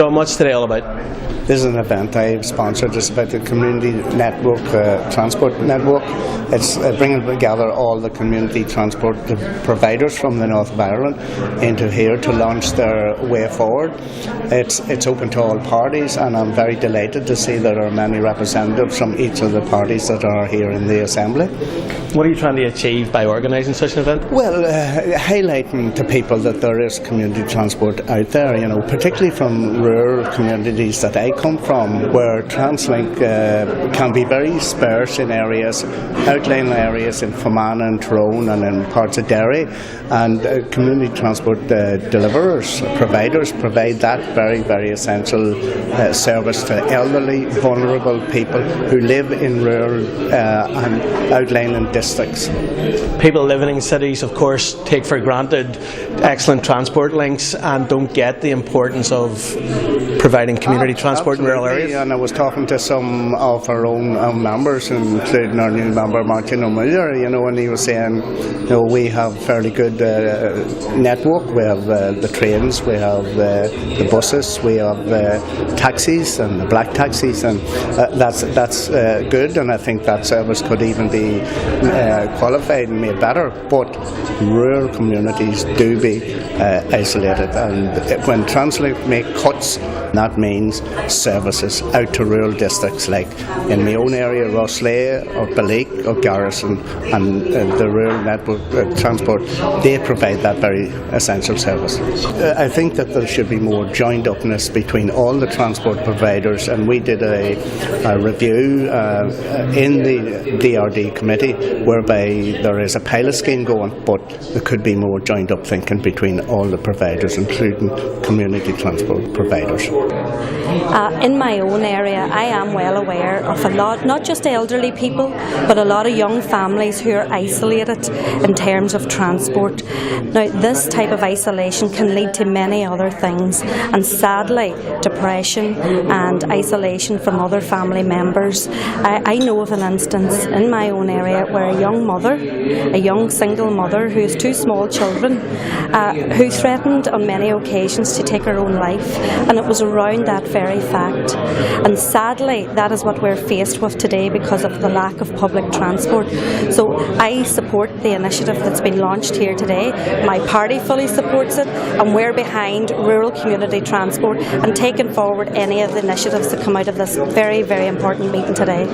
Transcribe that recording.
Sean, what's today all about? This is an event I've sponsored. It's about the community network, transport network. It's bringing together all the community transport providers from the north of Ireland into here to launch their way forward. It's open to all parties, and I'm very delighted to see there are many representatives from each of the parties that are here in the Assembly. What are you trying to achieve by organising such an event? Well, highlighting to people that there is community transport out there, particularly from rural communities that I come from, where TransLink can be very sparse in areas, outlying areas in Fermanagh and Tyrone and in parts of Derry, and community transport providers provide that very, very essential service to elderly, vulnerable people who live in rural and outlying districts. People living in cities, of course, take for granted excellent transport links and don't get the importance of providing community transport in rural areas. And I was talking to some of our own members, including our new member Martin O'Miller, and he was saying, we have fairly good network. We have the trains, we have the buses, we have taxis and the black taxis, and that's good. And I think that service could even be qualified and made better. But rural communities do be isolated, and when TransLink make cuts, that means services out to rural districts like in my own area, Rosslea or Balleek or Garrison, and the rural network transport, they provide that very essential service. I think that there should be more joined upness between all the transport providers, and we did a review in the DRD committee whereby there is a pilot scheme going, but there could be more joined up thinking between all the providers, including community transport providers. In my own area, I am well aware of a lot, not just elderly people, but a lot of young families who are isolated in terms of transport. Now, this type of isolation can lead to many other things, and sadly, depression and isolation from other family members. I know of an instance in my own area where a young single mother who has two small children, who threatened on many occasions to take her own life, and it was around that very fact. And sadly, that is what we're faced with today because of the lack of public transport. So I support the initiative that's been launched here today. My party fully supports it, and we're behind rural community transport and taking forward any of the initiatives that come out of this very, very important meeting today.